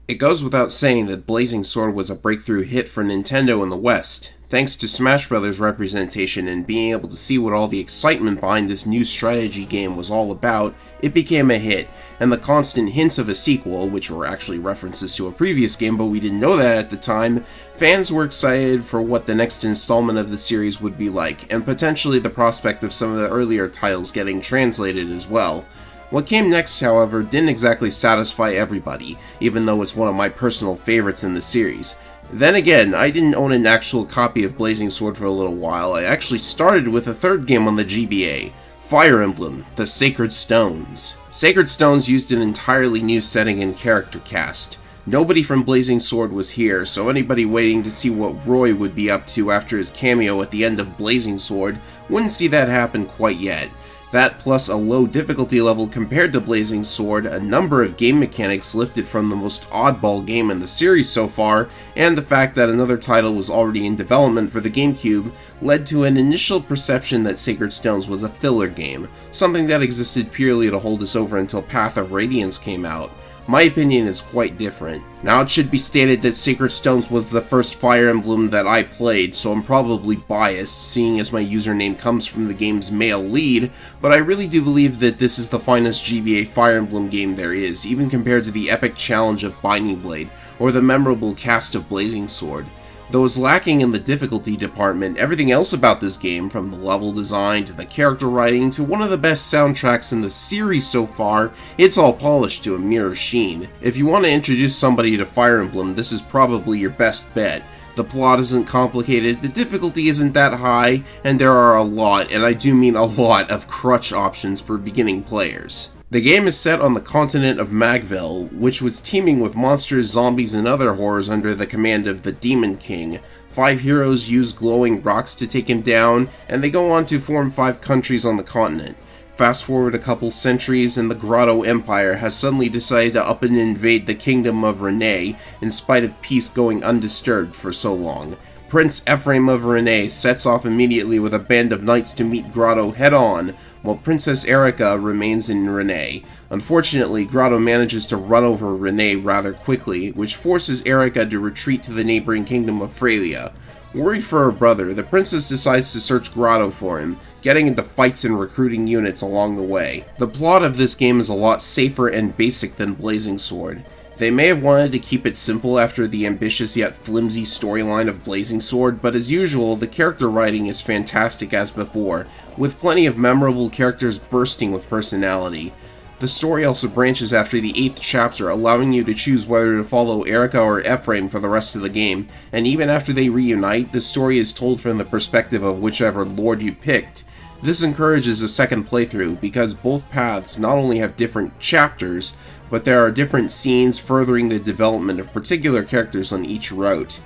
It goes without saying that Blazing Sword was a breakthrough hit for Nintendo in the West. Thanks to Smash Bros. Representation and being able to see what all the excitement behind this new strategy game was all about, it became a hit, and the constant hints of a sequel, which were actually references to a previous game but we didn't know that at the time, fans were excited for what the next installment of the series would be like, and potentially the prospect of some of the earlier titles getting translated as well. What came next, however, didn't exactly satisfy everybody, even though it's one of my personal favorites in the series. Then again, I didn't own an actual copy of Blazing Sword for a little while. I actually started with a third game on the GBA, Fire Emblem, The Sacred Stones. Sacred Stones used an entirely new setting and character cast. Nobody from Blazing Sword was here, so anybody waiting to see what Roy would be up to after his cameo at the end of Blazing Sword wouldn't see that happen quite yet. That plus a low difficulty level compared to Blazing Sword, a number of game mechanics lifted from the most oddball game in the series so far, and the fact that another title was already in development for the GameCube led to an initial perception that Sacred Stones was a filler game, something that existed purely to hold us over until Path of Radiance came out. My opinion is quite different. Now it should be stated that Sacred Stones was the first Fire Emblem that I played, so I'm probably biased, seeing as my username comes from the game's male lead, but I really do believe that this is the finest GBA Fire Emblem game there is, even compared to the epic challenge of Binding Blade, or the memorable cast of Blazing Sword. Though it's lacking in the difficulty department, everything else about this game, from the level design to the character writing to one of the best soundtracks in the series so far, it's all polished to a mirror sheen. If you want to introduce somebody to Fire Emblem, this is probably your best bet. The plot isn't complicated, the difficulty isn't that high, and there are a lot, and I do mean a lot, of crutch options for beginning players. The game is set on the continent of Magville, which was teeming with monsters, zombies, and other horrors under the command of the Demon King. 5 heroes use glowing rocks to take him down, and they go on to form 5 countries on the continent. Fast forward a couple centuries, and the Grotto Empire has suddenly decided to up and invade the kingdom of Renee, in spite of peace going undisturbed for so long. Prince Ephraim of Renee sets off immediately with a band of knights to meet Grotto head-on, while Princess Erica remains in Renee. Unfortunately, Grotto manages to run over Renee rather quickly, which forces Erica to retreat to the neighboring kingdom of Frelia. Worried for her brother, the princess decides to search Grotto for him, getting into fights and recruiting units along the way. The plot of this game is a lot safer and basic than Blazing Sword. They may have wanted to keep it simple after the ambitious yet flimsy storyline of Blazing Sword, but as usual, the character writing is fantastic as before, with plenty of memorable characters bursting with personality. The story also branches after the 8th chapter, allowing you to choose whether to follow Erica or Ephraim for the rest of the game, and even after they reunite, the story is told from the perspective of whichever lord you picked. This encourages a second playthrough, because both paths not only have different chapters, but there are different scenes furthering the development of particular characters on each route.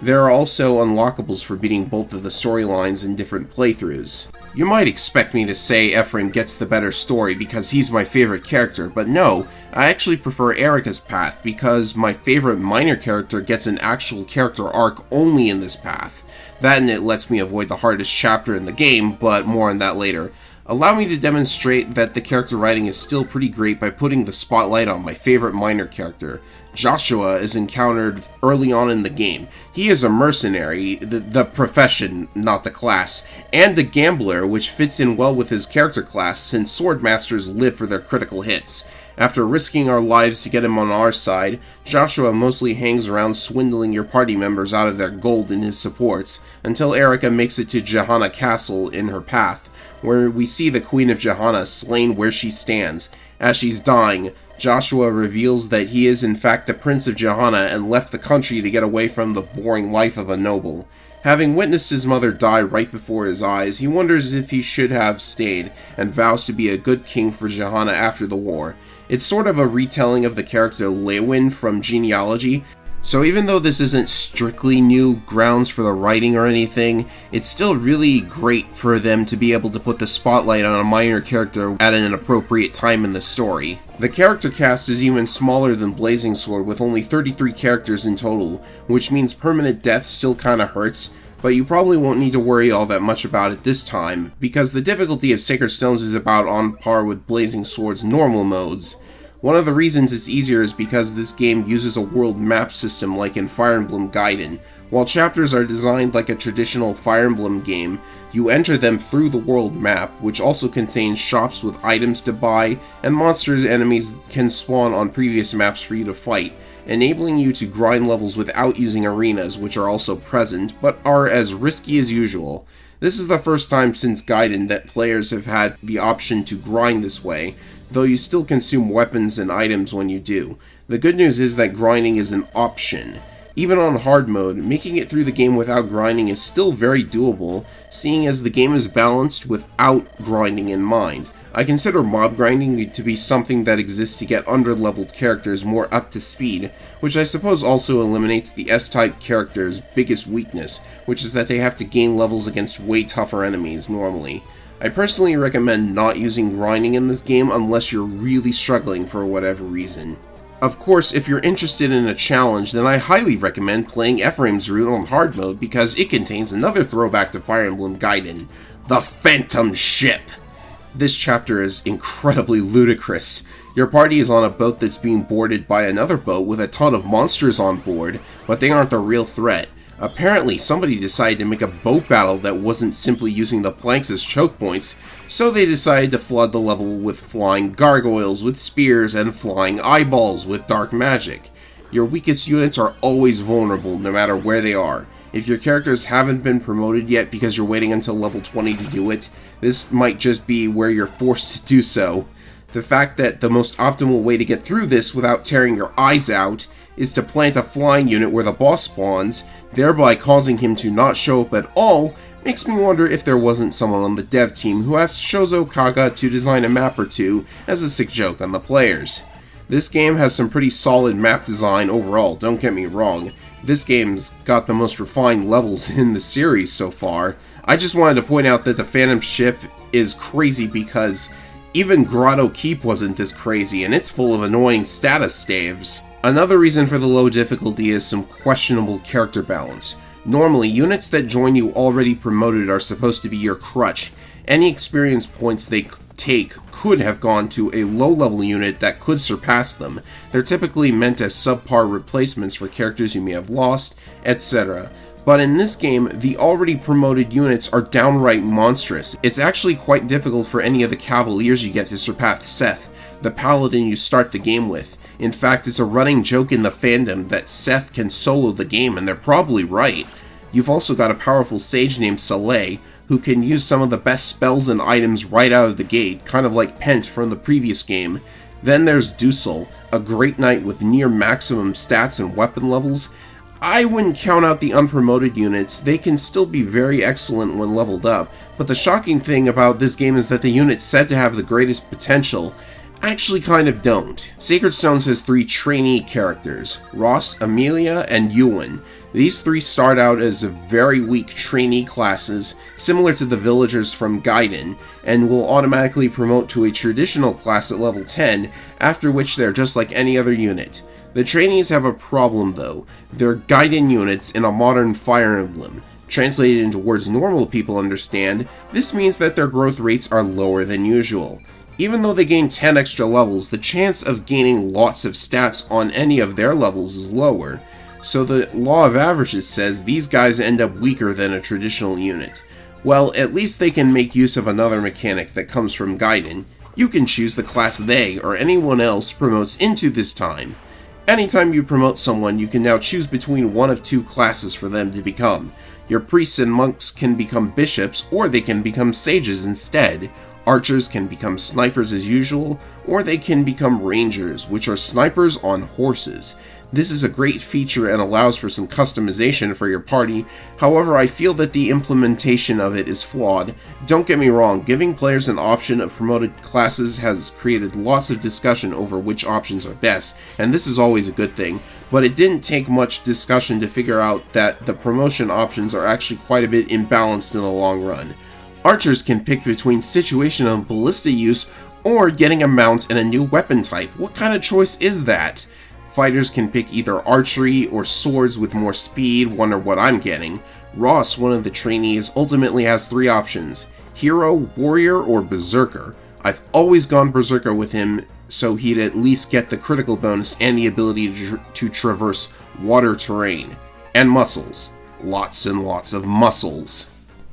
There are also unlockables for beating both of the storylines in different playthroughs. You might expect me to say Ephraim gets the better story because he's my favorite character, but no, I actually prefer Erica's path because my favorite minor character gets an actual character arc only in this path. That and it lets me avoid the hardest chapter in the game, but more on that later. Allow me to demonstrate that the character writing is still pretty great by putting the spotlight on my favorite minor character. Joshua is encountered early on in the game. He is a mercenary, the profession, not the class, and a gambler, which fits in well with his character class since swordmasters live for their critical hits. After risking our lives to get him on our side, Joshua mostly hangs around swindling your party members out of their gold in his supports, until Erica makes it to Johanna Castle in her path, where we see the Queen of Johanna slain where she stands. As she's dying, Joshua reveals that he is in fact the Prince of Johanna and left the country to get away from the boring life of a noble. Having witnessed his mother die right before his eyes, he wonders if he should have stayed, and vows to be a good king for Johanna after the war. It's sort of a retelling of the character Lewin from Genealogy, so even though this isn't strictly new grounds for the writing or anything, it's still really great for them to be able to put the spotlight on a minor character at an appropriate time in the story. The character cast is even smaller than Blazing Sword, with only 33 characters in total, which means permanent death still kinda hurts, but you probably won't need to worry all that much about it this time, because the difficulty of Sacred Stones is about on par with Blazing Sword's normal modes. One of the reasons it's easier is because this game uses a world map system like in Fire Emblem Gaiden. While chapters are designed like a traditional Fire Emblem game, you enter them through the world map, which also contains shops with items to buy, and monsters and enemies can spawn on previous maps for you to fight, enabling you to grind levels without using arenas, which are also present, but are as risky as usual. This is the first time since Gaiden that players have had the option to grind this way, though you still consume weapons and items when you do. The good news is that grinding is an option. Even on hard mode, making it through the game without grinding is still very doable, seeing as the game is balanced without grinding in mind. I consider mob grinding to be something that exists to get under-leveled characters more up to speed, which I suppose also eliminates the S-type character's biggest weakness, which is that they have to gain levels against way tougher enemies normally. I personally recommend not using grinding in this game unless you're really struggling for whatever reason. Of course, if you're interested in a challenge, then I highly recommend playing Ephraim's Route on hard mode because it contains another throwback to Fire Emblem Gaiden, the Phantom Ship. This chapter is incredibly ludicrous. Your party is on a boat that's being boarded by another boat with a ton of monsters on board, but they aren't the real threat. Apparently, somebody decided to make a boat battle that wasn't simply using the planks as choke points, so they decided to flood the level with flying gargoyles with spears and flying eyeballs with dark magic. Your weakest units are always vulnerable no matter where they are. If your characters haven't been promoted yet because you're waiting until level 20 to do it, this might just be where you're forced to do so. The fact that the most optimal way to get through this without tearing your eyes out is to plant a flying unit where the boss spawns, thereby causing him to not show up at all, makes me wonder if there wasn't someone on the dev team who asked Shozo Kaga to design a map or two as a sick joke on the players. This game has some pretty solid map design overall, don't get me wrong. This game's got the most refined levels in the series so far. I just wanted to point out that the Phantom Ship is crazy because even Grotto Keep wasn't this crazy, and it's full of annoying status staves. Another reason for the low difficulty is some questionable character balance. Normally, units that join you already promoted are supposed to be your crutch. Any experience points they take could have gone to a low-level unit that could surpass them. They're typically meant as subpar replacements for characters you may have lost, etc. But in this game, the already promoted units are downright monstrous. It's actually quite difficult for any of the cavaliers you get to surpass Seth, the paladin you start the game with. In fact, it's a running joke in the fandom that Seth can solo the game, and they're probably right. You've also got a powerful sage named Saleh, who can use some of the best spells and items right out of the gate, kind of like Pent from the previous game. Then there's Dusel, a great knight with near maximum stats and weapon levels. I wouldn't count out the unpromoted units, they can still be very excellent when leveled up, but the shocking thing about this game is that the units said to have the greatest potential actually kind of don't. Sacred Stones has 3 trainee characters, Ross, Amelia, and Ewan. These 3 start out as very weak trainee classes, similar to the villagers from Gaiden, and will automatically promote to a traditional class at level 10, after which they're just like any other unit. The trainees have a problem though. They're Gaiden units in a modern Fire Emblem. Translated into words normal people understand, this means that their growth rates are lower than usual. Even though they gain 10 extra levels, the chance of gaining lots of stats on any of their levels is lower, so the law of averages says these guys end up weaker than a traditional unit. Well, at least they can make use of another mechanic that comes from Gaiden. You can choose the class they or anyone else promotes into this time. Anytime you promote someone, you can now choose between one of 2 classes for them to become. Your priests and monks can become bishops, or they can become sages instead. Archers can become snipers as usual, or they can become rangers, which are snipers on horses. This is a great feature and allows for some customization for your party, however I feel that the implementation of it is flawed. Don't get me wrong, giving players an option of promoted classes has created lots of discussion over which options are best, and this is always a good thing, but it didn't take much discussion to figure out that the promotion options are actually quite a bit imbalanced in the long run. Archers can pick between situational ballista use or getting a mount and a new weapon type. What kind of choice is that? Fighters can pick either archery or swords with more speed, wonder what I'm getting. Ross, one of the trainees, ultimately has 3 options: hero, warrior, or berserker. I've always gone berserker with him so he'd at least get the critical bonus and the ability to traverse water terrain. And muscles. Lots and lots of muscles.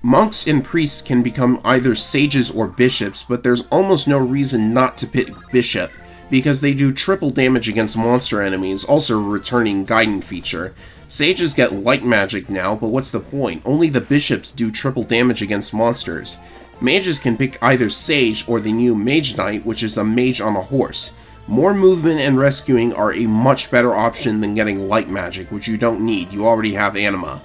Monks and priests can become either sages or bishops, but there's almost no reason not to pick bishop, because they do triple damage against monster enemies, also a returning guiding feature. Sages get light magic now, but what's the point? Only the bishops do triple damage against monsters. Mages can pick either Sage or the new Mage Knight, which is a mage on a horse. More movement and rescuing are a much better option than getting light magic, which you don't need, you already have Anima.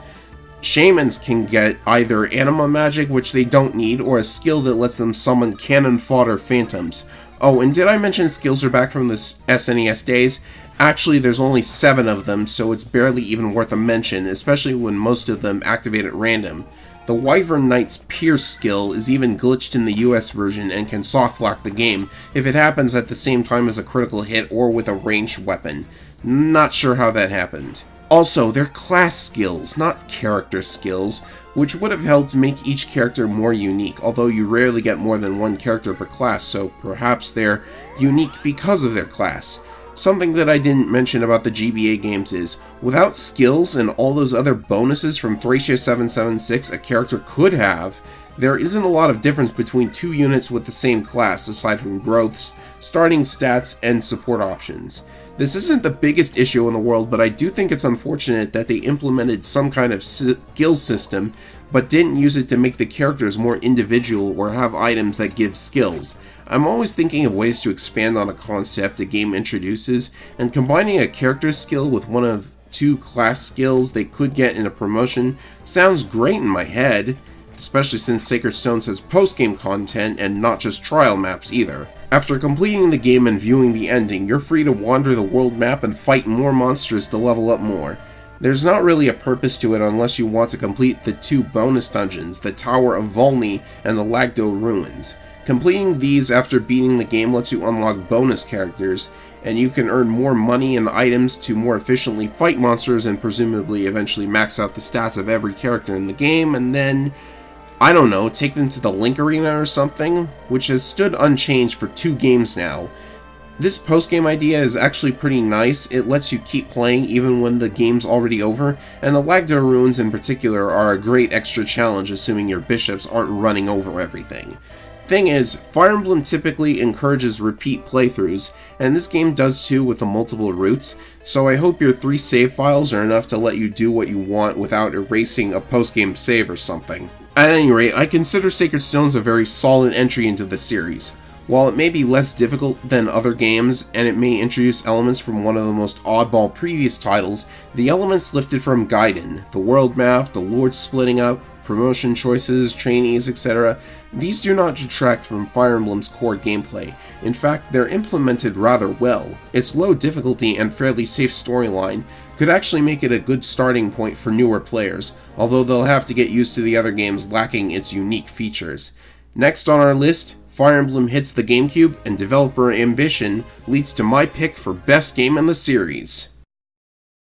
Shamans can get either Anima magic, which they don't need, or a skill that lets them summon cannon fodder phantoms. Oh, and did I mention skills are back from the SNES days? Actually, there's only 7 of them, so it's barely even worth a mention, especially when most of them activate at random. The Wyvern Knight's Pierce skill is even glitched in the US version and can softlock the game if it happens at the same time as a critical hit or with a ranged weapon. Not sure how that happened. Also, they're class skills, not character skills, which would have helped make each character more unique, although you rarely get more than one character per class, so perhaps they're unique because of their class. Something that I didn't mention about the GBA games is, without skills and all those other bonuses from Thracia 776 a character could have, there isn't a lot of difference between 2 units with the same class, aside from growths, starting stats, and support options. This isn't the biggest issue in the world, but I do think it's unfortunate that they implemented some kind of skill system, but didn't use it to make the characters more individual or have items that give skills. I'm always thinking of ways to expand on a concept a game introduces, and combining a character's skill with one of 2 class skills they could get in a promotion sounds great in my head, especially since Sacred Stones has post-game content and not just trial maps either. After completing the game and viewing the ending, you're free to wander the world map and fight more monsters to level up more. There's not really a purpose to it unless you want to complete the 2 bonus dungeons, the Tower of Volney and the Lagdo Ruins. Completing these after beating the game lets you unlock bonus characters, and you can earn more money and items to more efficiently fight monsters and presumably eventually max out the stats of every character in the game, and then, I don't know, take them to the Link Arena or something, which has stood unchanged for 2 games now. This post-game idea is actually pretty nice. It lets you keep playing even when the game's already over, and the Lagdo Ruins in particular are a great extra challenge assuming your bishops aren't running over everything. Thing is, Fire Emblem typically encourages repeat playthroughs, and this game does too with the multiple routes, so I hope your 3 save files are enough to let you do what you want without erasing a post-game save or something. At any rate, I consider Sacred Stones a very solid entry into the series. While it may be less difficult than other games, and it may introduce elements from one of the most oddball previous titles, the elements lifted from Gaiden, the world map, the lore splitting up, promotion choices, trainees, etc., these do not detract from Fire Emblem's core gameplay. In fact, they're implemented rather well. Its low difficulty and fairly safe storyline could actually make it a good starting point for newer players, although they'll have to get used to the other games lacking its unique features. Next on our list, Fire Emblem hits the GameCube, and developer ambition leads to my pick for best game in the series.